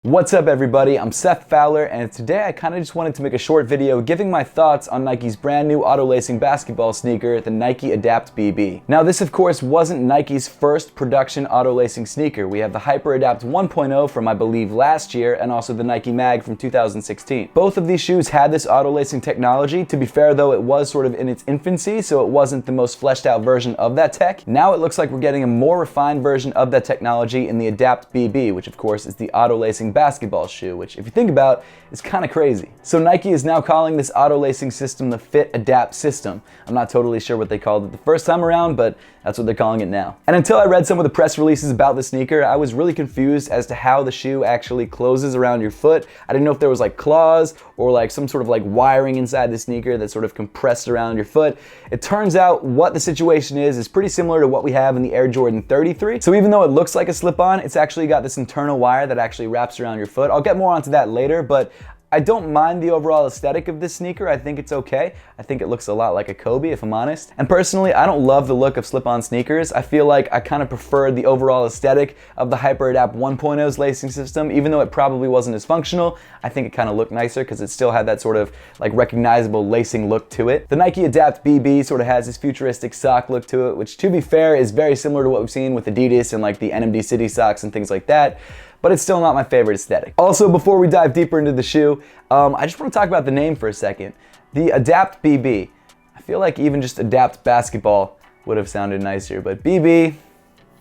What's up everybody, I'm Seth Fowler, and today I kind of just wanted to make a short video giving my thoughts on Nike's brand new auto-lacing basketball sneaker, the Nike HyperAdapt BB. Now this of course wasn't Nike's first production auto-lacing sneaker. We have the HyperAdapt 1.0 from I believe last year, and also the Nike Mag from 2016. Both of these shoes had this auto-lacing technology. To be fair though, it was sort of in its infancy, so it wasn't the most fleshed out version of that tech. Now it looks like we're getting a more refined version of that technology in the HyperAdapt BB, which of course is the auto-lacing basketball shoe, which if you think about is kind of crazy. So Nike is now calling this auto-lacing system the Fit Adapt system. I'm not totally sure what they called it the first time around, but that's what they're calling it now. And until I read some of the press releases about the sneaker, I was really confused as to how the shoe actually closes around your foot. I didn't know if there was like claws or like some sort of like wiring inside the sneaker that sort of compressed around your foot. It turns out what the situation is pretty similar to what we have in the Air Jordan 33. So even though it looks like a slip-on, it's actually got this internal wire that actually wraps around your foot. I'll get more onto that later, but I don't mind the overall aesthetic of this sneaker. I think it's okay. I think it looks a lot like a Kobe, if I'm honest. And personally, I don't love the look of slip-on sneakers. I feel like I kind of preferred the overall aesthetic of the HyperAdapt 1.0's lacing system. Even though it probably wasn't as functional, I think it kind of looked nicer because it still had that sort of like recognizable lacing look to it. The Nike HyperAdapt BB sort of has this futuristic sock look to it, which to be fair is very similar to what we've seen with Adidas and like the NMD City socks and things like that. But it's still not my favorite aesthetic. Also, before we dive deeper into the shoe, I just want to talk about the name for a second. The HyperAdapt BB. I feel like even just Adapt Basketball would have sounded nicer, but BB,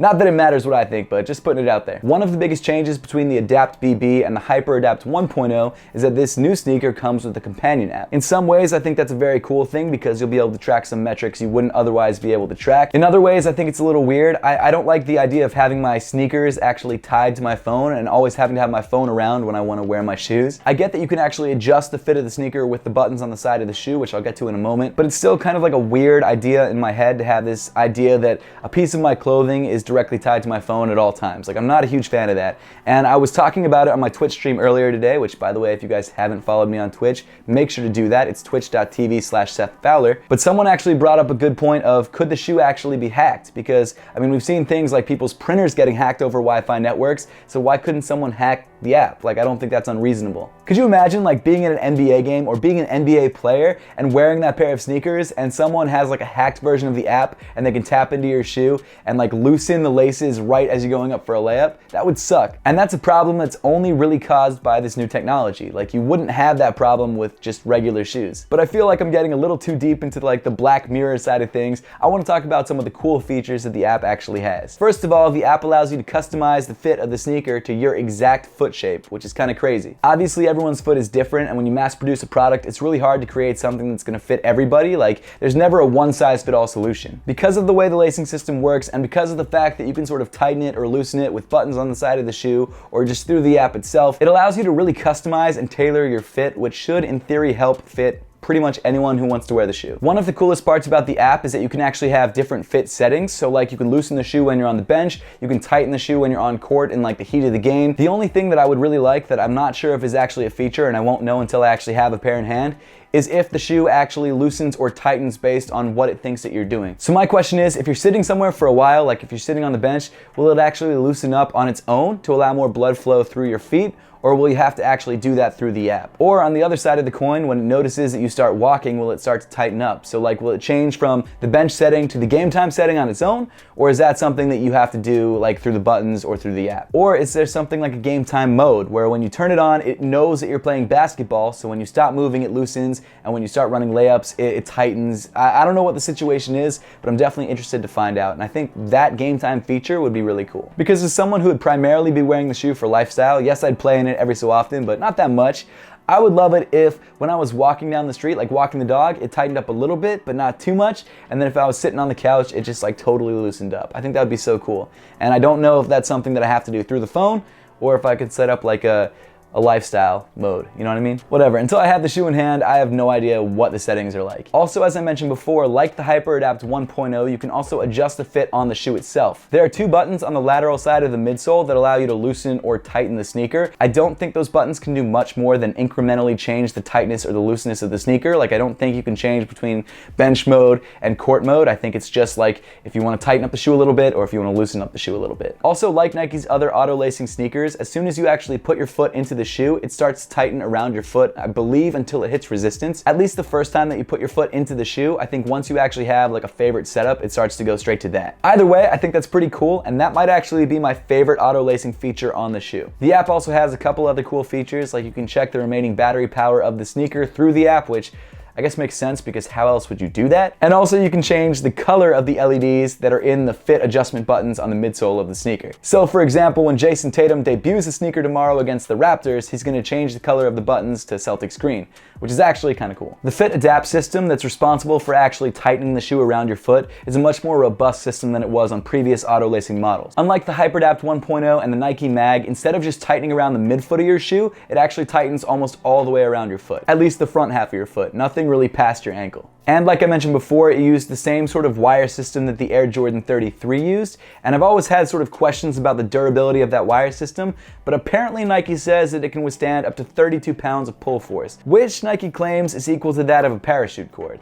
not that it matters what I think, but just putting it out there. One of the biggest changes between the HyperAdapt BB and the HyperAdapt 1.0 is that this new sneaker comes with a companion app. In some ways, I think that's a very cool thing because you'll be able to track some metrics you wouldn't otherwise be able to track. In other ways, I think it's a little weird. I don't like the idea of having my sneakers actually tied to my phone and always having to have my phone around when I want to wear my shoes. I get that you can actually adjust the fit of the sneaker with the buttons on the side of the shoe, which I'll get to in a moment, but it's still kind of like a weird idea in my head to have this idea that a piece of my clothing is directly tied to my phone at all times. Like, I'm not a huge fan of that. And I was talking about it on my Twitch stream earlier today, which by the way, if you guys haven't followed me on Twitch, make sure to do that. It's twitch.tv/SethFowler. But someone actually brought up a good point of, could the shoe actually be hacked? Because, I mean, we've seen things like people's printers getting hacked over Wi-Fi networks, so why couldn't someone hack the app? Like, I don't think that's unreasonable. Could you imagine like being in an NBA game or being an NBA player and wearing that pair of sneakers and someone has like a hacked version of the app and they can tap into your shoe and like loosen the laces right as you're going up for a layup? That would suck. And that's a problem that's only really caused by this new technology. Like, you wouldn't have that problem with just regular shoes. But I feel like I'm getting a little too deep into like the Black Mirror side of things. I want to talk about some of the cool features that the app actually has. First of all, the app allows you to customize the fit of the sneaker to your exact foot shape, which is kind of crazy. Obviously, everyone's foot is different, and when you mass produce a product, it's really hard to create something that's going to fit everybody. Like, there's never a one-size-fit-all solution. Because of the way the lacing system works, and because of the fact that you can sort of tighten it or loosen it with buttons on the side of the shoe or just through the app itself, it allows you to really customize and tailor your fit, which should in theory help fit pretty much anyone who wants to wear the shoe. One of the coolest parts about the app is that you can actually have different fit settings. So like, you can loosen the shoe when you're on the bench, you can tighten the shoe when you're on court in like the heat of the game. The only thing that I would really like that I'm not sure if is actually a feature, and I won't know until I actually have a pair in hand, is if the shoe actually loosens or tightens based on what it thinks that you're doing. So my question is, if you're sitting somewhere for a while, like if you're sitting on the bench, will it actually loosen up on its own to allow more blood flow through your feet? Or will you have to actually do that through the app? Or on the other side of the coin, when it notices that you start walking, will it start to tighten up? So like, will it change from the bench setting to the game time setting on its own? Or is that something that you have to do like through the buttons or through the app? Or is there something like a game time mode where when you turn it on, it knows that you're playing basketball, so when you stop moving, it loosens, and when you start running layups, it tightens? I don't know what the situation is, but I'm definitely interested to find out. And I think that game time feature would be really cool. Because as someone who would primarily be wearing the shoe for lifestyle, yes, I'd play in it every so often, but not that much. I would love it if when I was walking down the street, like walking the dog, it tightened up a little bit, but not too much. And then if I was sitting on the couch, it just like totally loosened up. I think that would be so cool. And I don't know if that's something that I have to do through the phone, or if I could set up like a a lifestyle mode, you know what I mean? Whatever, until I have the shoe in hand, I have no idea what the settings are like. Also, as I mentioned before, like the HyperAdapt 1.0, you can also adjust the fit on the shoe itself. There are 2 buttons on the lateral side of the midsole that allow you to loosen or tighten the sneaker. I don't think those buttons can do much more than incrementally change the tightness or the looseness of the sneaker. Like, I don't think you can change between bench mode and court mode. I think it's just like if you want to tighten up the shoe a little bit or if you want to loosen up the shoe a little bit. Also, like Nike's other auto-lacing sneakers, as soon as you actually put your foot into the shoe, it starts to tighten around your foot, I believe, until it hits resistance. At least the first time that you put your foot into the shoe. I think once you actually have like a favorite setup, it starts to go straight to that. Either way, I think that's pretty cool, and that might actually be my favorite auto-lacing feature on the shoe. The app also has a couple other cool features, like you can check the remaining battery power of the sneaker through the app, which I guess makes sense because how else would you do that? And also you can change the color of the LEDs that are in the fit adjustment buttons on the midsole of the sneaker. So for example, when Jason Tatum debuts the sneaker tomorrow against the Raptors, he's going to change the color of the buttons to Celtics green, which is actually kind of cool. The fit adapt system that's responsible for actually tightening the shoe around your foot is a much more robust system than it was on previous auto-lacing models. Unlike the HyperAdapt 1.0 and the Nike Mag, instead of just tightening around the midfoot of your shoe, it actually tightens almost all the way around your foot. At least the front half of your foot. Nothing really past your ankle. And like I mentioned before, it used the same sort of wire system that the Air Jordan 33 used, and I've always had sort of questions about the durability of that wire system, but apparently Nike says that it can withstand up to 32 pounds of pull force, which Nike claims is equal to that of a parachute cord.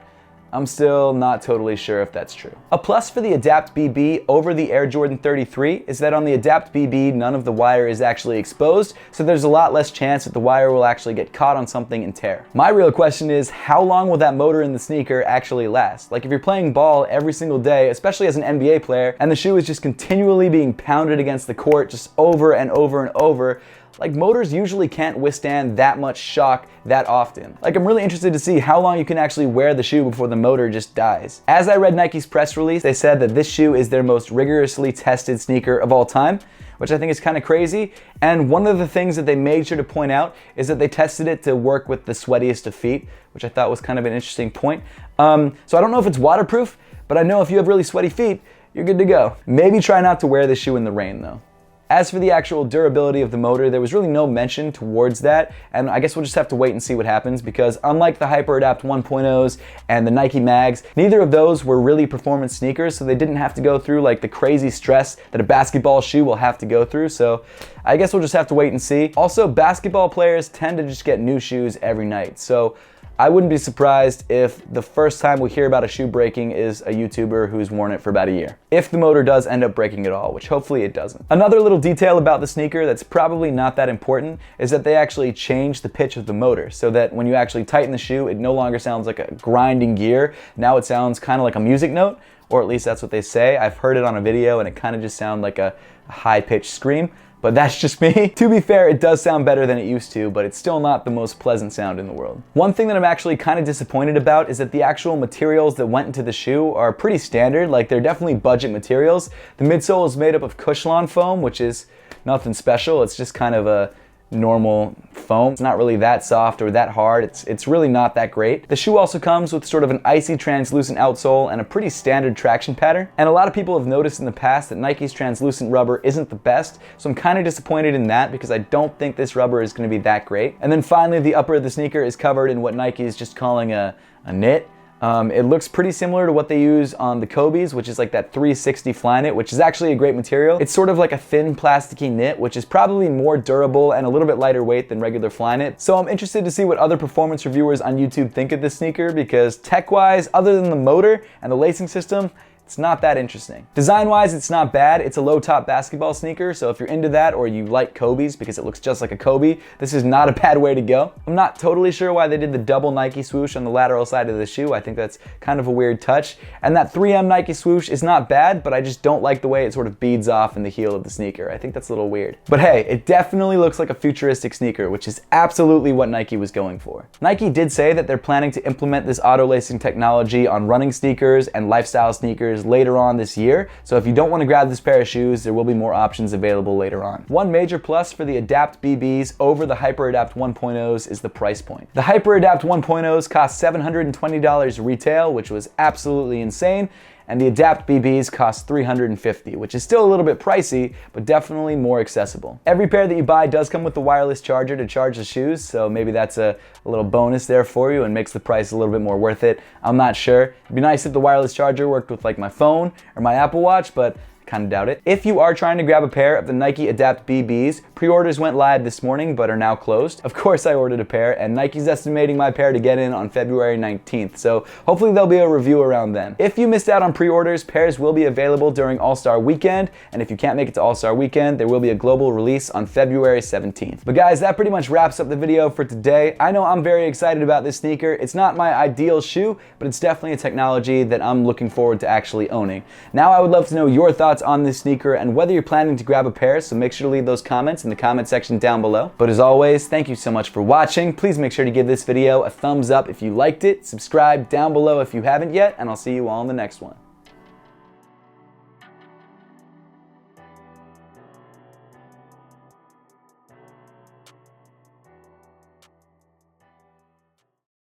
I'm still not totally sure if that's true. A plus for the Adapt BB over the Air Jordan 33 is that on the Adapt BB, none of the wire is actually exposed, so there's a lot less chance that the wire will actually get caught on something and tear. My real question is, how long will that motor in the sneaker actually last? Like if you're playing ball every single day, especially as an NBA player, and the shoe is just continually being pounded against the court just over and over and over, like motors usually can't withstand that much shock that often. Like I'm really interested to see how long you can actually wear the shoe before the motor just dies. As I read Nike's press release, they said that this shoe is their most rigorously tested sneaker of all time, which I think is kind of crazy. And one of the things that they made sure to point out is that they tested it to work with the sweatiest of feet, which I thought was kind of an interesting point. So I don't know if it's waterproof, but I know if you have really sweaty feet, you're good to go. Maybe try not to wear this shoe in the rain though. As for the actual durability of the motor, there was really no mention towards that, and I guess we'll just have to wait and see what happens because unlike the HyperAdapt 1.0s and the Nike Mags, neither of those were really performance sneakers, so they didn't have to go through like the crazy stress that a basketball shoe will have to go through, so I guess we'll just have to wait and see. Also, basketball players tend to just get new shoes every night, so I wouldn't be surprised if the first time we hear about a shoe breaking is a YouTuber who's worn it for about a year. If the motor does end up breaking at all, which hopefully it doesn't. Another little detail about the sneaker that's probably not that important is that they actually changed the pitch of the motor so that when you actually tighten the shoe, it no longer sounds like a grinding gear. Now it sounds kind of like a music note, or at least that's what they say. I've heard it on a video and it kind of just sounds like a high-pitched scream. But that's just me. To be fair, it does sound better than it used to, but it's still not the most pleasant sound in the world. One thing that I'm actually kind of disappointed about is that the actual materials that went into the shoe are pretty standard, like they're definitely budget materials. The midsole is made up of Cushlon foam, which is nothing special. It's just kind of a normal foam. It's not really that soft or that hard. It's really not that great. The shoe also comes with sort of an icy translucent outsole and a pretty standard traction pattern. And a lot of people have noticed in the past that Nike's translucent rubber isn't the best, so I'm kind of disappointed in that because I don't think this rubber is going to be that great. And then finally, the upper of the sneaker is covered in what Nike is just calling a knit. It looks pretty similar to what they use on the Kobe's, which is like that 360 Flyknit, which is actually a great material. It's sort of like a thin plasticky knit, which is probably more durable and a little bit lighter weight than regular Flyknit. So I'm interested to see what other performance reviewers on YouTube think of this sneaker because tech-wise, other than the motor and the lacing system, it's not that interesting. Design-wise, it's not bad. It's a low-top basketball sneaker, so if you're into that or you like Kobe's because it looks just like a Kobe, this is not a bad way to go. I'm not totally sure why they did the double Nike swoosh on the lateral side of the shoe. I think that's kind of a weird touch. And that 3M Nike swoosh is not bad, but I just don't like the way it sort of beads off in the heel of the sneaker. I think that's a little weird. But hey, it definitely looks like a futuristic sneaker, which is absolutely what Nike was going for. Nike did say that they're planning to implement this auto-lacing technology on running sneakers and lifestyle sneakers later on this year, so if you don't want to grab this pair of shoes, there will be more options available later on. One major plus for the Adapt BBs over the HyperAdapt 1.0s is the price point. The HyperAdapt 1.0s cost $720 retail, which was absolutely insane, and the Adapt BBs cost $350, which is still a little bit pricey, but definitely more accessible. Every pair that you buy does come with the wireless charger to charge the shoes, so maybe that's a little bonus there for you and makes the price a little bit more worth it. I'm not sure. It'd be nice if the wireless charger worked with like my phone or my Apple Watch, but kind of doubt it. If you are trying to grab a pair of the Nike Adapt BBs, pre-orders went live this morning but are now closed. Of course I ordered a pair, and Nike's estimating my pair to get in on February 19th, so hopefully there'll be a review around then. If you missed out on pre-orders, pairs will be available during All-Star Weekend, and if you can't make it to All-Star Weekend, there will be a global release on February 17th. But guys, that pretty much wraps up the video for today. I know I'm very excited about this sneaker. It's not my ideal shoe, but it's definitely a technology that I'm looking forward to actually owning. Now I would love to know your thoughts on this sneaker and whether you're planning to grab a pair, so make sure to leave those comments in the comment section down below. But as always, thank you so much for watching. Please make sure to give this video a thumbs up if you liked it, subscribe down below if you haven't yet, and I'll see you all in the next one.